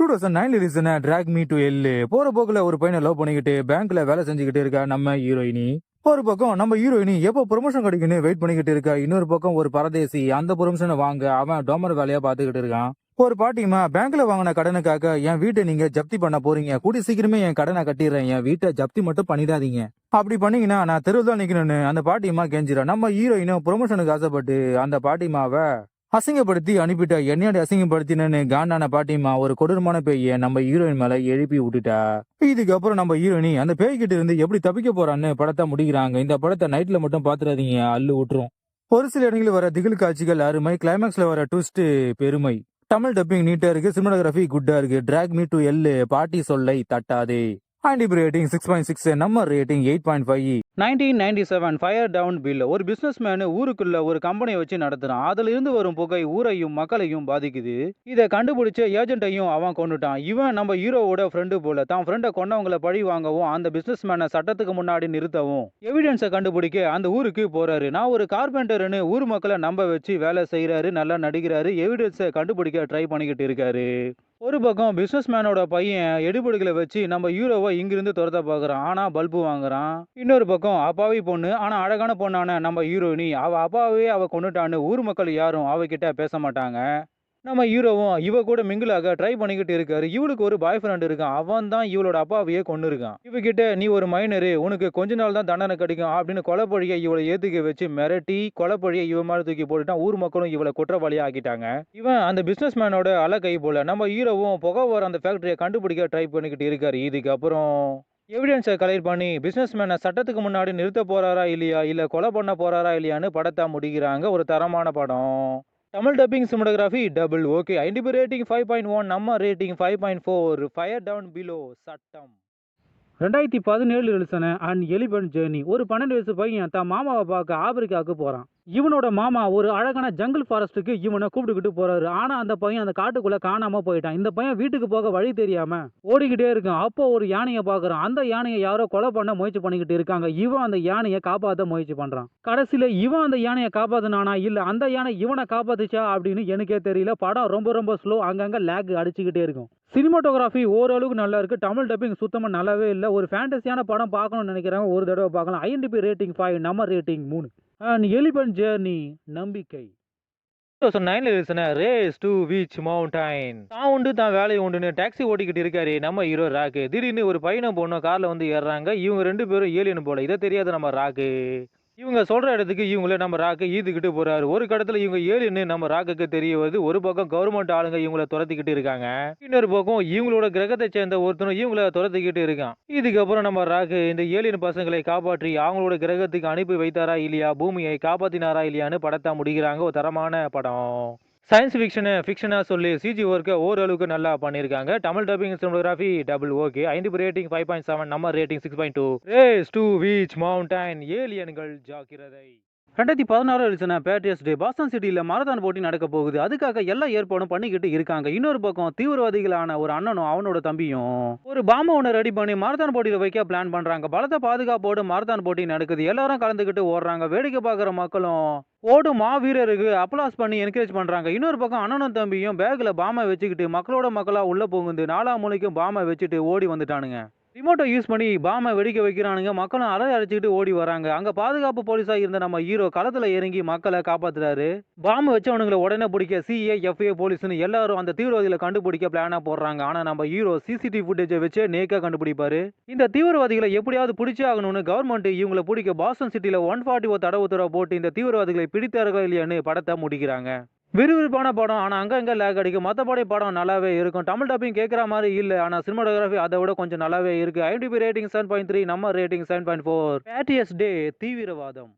2009 ரிலீஸ்ன track me to L. போற போக்குல ஒரு பையனை லவ் பண்ணிக்கிட்டு பேங்க்ல வேலை செஞ்சுக்கிட்டு இருக்கா நம்ம ஹீரோயினி. ஒரு பக்கம் நம்ம ஹீரோயினி எப்போ ப்ரொமோஷன் கிடைக்குன்னு வெயிட் பண்ணிக்கிட்டு இருக்கா. இன்னொரு பக்கம் ஒரு பரதேசி அந்த ப்ரொமோஷனை வாங்க அவன் டோமர் வேலையா பாத்துக்கிட்டு இருக்கான். ஒரு பாட்டிமா பேங்க்ல வாங்கின கடனுக்காக என் வீட்டை நீங்க ஜப்தி பண்ண போறீங்க, கூடி சீக்கிரமே என் கடனை கட்டிடுறேன், என் வீட்டை ஜப்தி மட்டும் பண்ணிடாதீங்க, அப்படி பண்ணீங்கன்னா நான் தெருவுதான் நிக்கணும்னு அந்த பாட்டிமா கெஞ்சிரா. நம்ம ஹீரோயினும் ப்ரொமோஷனுக்கு ஆசைப்பட்டு அந்த பாட்டிமாவை அசிங்கப்படுத்தி அனுப்பிட்டா. என்னையாடி அசிங்கப்படுத்தினு காண்டான பாட்டிமா ஒரு கொடூரமான பேய நம்ம ஹீரோயின் மேல எழுப்பி விட்டுட்டா. இதுக்கப்புறம் நம்ம ஹீரோயினி அந்த பேய்கிட்ட இருந்து எப்படி தப்பிக்க போறான்னு படத்தை முடிக்கிறாங்க. இந்த படத்தை நைட்ல மட்டும் பாத்துறாதீங்க, அள்ளு விட்டுரும். ஒரு சில இடங்களில் வர திகில் காட்சிகள் அருமை, கிளைமேக்ஸ்ல வர ட்விஸ்ட் பெருமை. தமிழ் டப்பிங் நீட்டா இருக்கு, சினிமாட்டோகிராஃபி குட்டா இருக்கு. டிராக் மீ டு எல் பாட்டி சொல்லை தட்டாதே. IMDb ரேட்டிங் 6.6, நம்ம ரேட்டிங் 8.5. 1997 fire down below. ஒரு பிசினஸ் மேனு ஊருக்குள்ள ஒரு கம்பெனியை வச்சு நடத்துறான். அதுல இருந்து வரும் புகை ஊரையும் மக்களையும் பாதிக்குது. இதை கண்டுபிடிச்ச ஏஜென்ட்டையும் அவன் கொண்டுட்டான். இவன் நம்ம ஹீரோவோட ஃப்ரெண்டு போல. தான் ஃப்ரெண்டை கொண்டவங்களை பழி வாங்கவும் அந்த பிசினஸ் மேனை சட்டத்துக்கு முன்னாடி நிறுத்தவும் எவிடன்ஸை கண்டுபிடிக்க அந்த ஊருக்கு போறாரு. நான் ஒரு கார்பெண்டர்னு ஊர் மக்களை நம்ப வச்சு வேலை செய்யறாரு, நல்லா நடிக்கிறாரு, எவிடன்ஸை கண்டுபிடிக்க ட்ரை பண்ணிக்கிட்டு இருக்காரு. ஒரு பக்கம் பிசினஸ் மேனோட பையன் எடுபடுகளை வச்சு நம்ம ஹீரோவை இங்கிருந்து துரத்த பாக்குறான். ஆனா பல்பு வாங்குறான். இன்னொரு பக்கம் அப்பாவி பொண்ணு ஆனா அழகான பொண்ணான நம்ம ஹீரோயினி அவ அப்பாவே அவ கொண்டுட்டான்னு ஊர் மக்கள் யாரும் அவகிட்ட பேச மாட்டாங்க. நம்ம ஹீரோவும் இவ கூட மிங்கிளாக ட்ரை பண்ணிக்கிட்டு இருக்காரு. இவளுக்கு ஒரு பாய் ஃப்ரெண்ட் இருக்கான், அவன் தான் இவளோட அப்பாவையே கொண்டு இருக்கான். இவகிட்ட நீ ஒரு மைனரு, உனக்கு கொஞ்ச நாள் தான் தண்டனை கிடைக்கும் அப்படின்னு கொலைப்பழியை இவளை ஏத்துக்க வச்சு மிரட்டி கொலைப்பழியை இவ மேல தூக்கி போட்டுட்டான். ஊர் மக்களும் இவளை குற்றவாளியா ஆக்கிட்டாங்க. இவன் அந்த பிசினஸ் மேனோட அலக்கை போல. நம்ம ஹீரோவும் புகை வர அந்த ஃபேக்டரியை கண்டுபிடிக்க ட்ரை பண்ணிக்கிட்டு இருக்காரு. இதுக்கப்புறம் எவிடன்ஸை கலெக்ட் பண்ணி பிசினஸ் மேனை சட்டத்துக்கு முன்னாடி நிறுத்த போறாரா இல்லையா, இல்ல கொலை பண்ண போறாரா இல்லையான்னு படத்தை முடிக்கிறாங்க. ஒரு தரமான படம். Tamil dubbing cinematography double okay. IMDb rating 5.1, நம்ம ரேட்டிங் 5.4. ஃபயர் டவுன் பிலோ சட்டம். 2017 ரிலீஸான அண்ட் எலிபென்ட் ஜேர்னி. ஒரு 12 வயசு பையன் தான் மாமாவை பார்க்க ஆப்பிரிக்காவுக்கு போறான். இவனோட மாமா ஒரு அழகான ஜங்கிள் ஃபாரஸ்ட்டுக்கு இவனை கூப்பிட்டுக்கிட்டு போறாரு. ஆனா அந்த பையன் அந்த காட்டுக்குள்ள காணாம போயிட்டான். இந்த பையன் வீட்டுக்கு போக வழி தெரியாம ஓடிக்கிட்டே இருக்கான். அப்போ ஒரு யானையை பாக்குறான். அந்த யானையை யாரோ கொலை பண்ண முயற்சி பண்ணிக்கிட்டு இருக்காங்க. இவன் அந்த யானையை காப்பாற்ற முயற்சி பண்றான். கடைசியில இவன் அந்த யானையை காப்பாத்தினானா இல்ல அந்த யானை இவனை காப்பாத்துச்சா அப்படின்னு எனக்கே தெரியல. படம் ரொம்ப ரொம்ப ஸ்லோ, அங்கங்க லேக் அடிச்சுக்கிட்டே இருக்கும். சினிமாட்டோகிராஃபி ஓரளவுக்கு நல்லா இருக்கு. தமிழ் டப்பிங் சுத்தமா நல்லாவே இல்லை. ஒரு ஃபேண்டசியான படம் பார்க்கணும்னு நினைக்கிறவங்க ஒரு தடவை பார்க்கலாம். IMDb ரேட்டிங் 5, நம்ம ரேட்டிங் 3. அண்ட் எலிபென்ட் ஜேர்னி நம்பிக்கை. 2009 ரிலீஸான ரேஸ் டு விச் மவுண்டைன். தான் உண்டு தான் வேலை உண்டுன்னு டாக்ஸி ஓட்டிக்கிட்டு இருக்காரு நம்ம ஹீரோ ராக்கு. திடீர்னு ஒரு பையனை பொண்ணும் கார்ல வந்து ஏறுறாங்க. இவங்க 2 பேரும் ஏலியன் போல. இதை தெரியாத நம்ம ராக்கு இவங்க சொல்ற இடத்துக்கு இவங்கள நம்ம ராக்கு ஈதுக்கிட்டு போறாரு. ஒரு கடத்துல இவங்க ஏலியன்னு நம்ம ராக்குக்கு தெரிய வருது. ஒரு பக்கம் கவர்மெண்ட் ஆளுங்க இவங்கள துரத்திக்கிட்டு இருக்காங்க. இன்னொரு பக்கம் இவங்களோட கிரகத்தை சேர்ந்த ஒருத்தனும் இவங்கள துரத்திக்கிட்டு இருக்கான். இதுக்கப்புறம் நம்ம ராக்கு இந்த ஏலியன் பசங்களை காப்பாற்றி அவங்களோட கிரகத்துக்கு அனுப்பி வைத்தாரா இல்லையா, பூமியை காப்பாத்தினாரா இல்லையான்னு படத்தை முடிக்கிறாங்க. ஒரு தரமான படம். சயின்ஸ் ஃபிக்ஷனா சொல்லி சிஜி ஒர்க்கை ஓரளவுக்கு நல்லா பண்ணியிருக்காங்க. Tamil dubbing cinematography double okay. IMDb rating 5.7, நம்ம rating 6.2. Race to witch mountain. ஏலியன்கள் ஜாக்கிரதை. 2016 ரிலீஸான பேட்ரியஸ் டே. பாஸ்டன் சிட்டியில் மாரத்தான் போட்டி நடக்க போகுது. அதுக்காக எல்லா ஏற்பாடும் பண்ணிக்கிட்டு இருக்காங்க. இன்னொரு பக்கம் தீவிரவாதிகளான ஒரு அண்ணனும் அவனோட தம்பியும் ஒரு பாம்பை ஒன்று ரெடி பண்ணி மாரத்தான் போட்டியில் வைக்க பிளான் பண்றாங்க. பலத்த பாதுகாப்போடு மாரத்தான் போட்டி நடக்குது. எல்லாரும் கலந்துக்கிட்டு ஓடுறாங்க. வேடிக்கை பார்க்குற மக்களும் ஓடும் மாவீரருக்கு அப்ளாஸ் பண்ணி என்கரேஜ் பண்றாங்க. இன்னொரு பக்கம் அண்ணனும் தம்பியும் பேக்ல பாம்பை வச்சுக்கிட்டு மக்களோட மக்களா உள்ள போகுது. 4 மூலைக்கும் பாம்பை வச்சுட்டு ஓடி வந்துட்டானுங்க. ரிமோட்டை யூஸ் பண்ணி பாம்பை வெடிக்க வைக்கிறானுங்க. மக்களும் அலறி அடிச்சுக்கிட்டு ஓடி வராங்க. அங்க பாதுகாப்பு போலீஸா இருந்த நம்ம ஹீரோ களத்துல இறங்கி மக்களை காப்பாத்துறாரு. பாம்பு வச்சவனுங்களை உடனே பிடிக்க சிஏ எஃப்ஏ போலீஸ்னு எல்லாரும் அந்த தீவிரவாதிகளை கண்டுபிடிக்க பிளானா போடுறாங்க. ஆனா நம்ம ஹீரோ சிசிடிவி ஃபுட்டேஜை வச்சு நேக்கா கண்டுபிடிப்பாரு. இந்த தீவிரவாதிகளை எப்படியாவது பிடிச்சே ஆகணும்னு கவர்மெண்ட் இவங்களை பிடிக்க பாஸ்டன் சிட்டில 140 தடவை உத்தரவு போட்டு இந்த தீவிரவாதிகளை பிடித்தார்கள் இல்லையான்னு படத்தை முடிக்கிறாங்க. விறுவிறுப்பான படம், ஆனா அங்கங்க லேக் அடிக்கும். மற்றபடி படம் நல்லாவே இருக்கும். தமிழ் டப்பிங் கேட்குற மாதிரி இல்லை, ஆனா சினிமாட்டோகிராஃபி அதை விட கொஞ்சம் நல்லாவே இருக்கு. IMDb ரேட்டிங் 7.3, நம்ம ரேட்டிங் 7.4. பேட்ரியஸ் டே தீவிரவாதம்.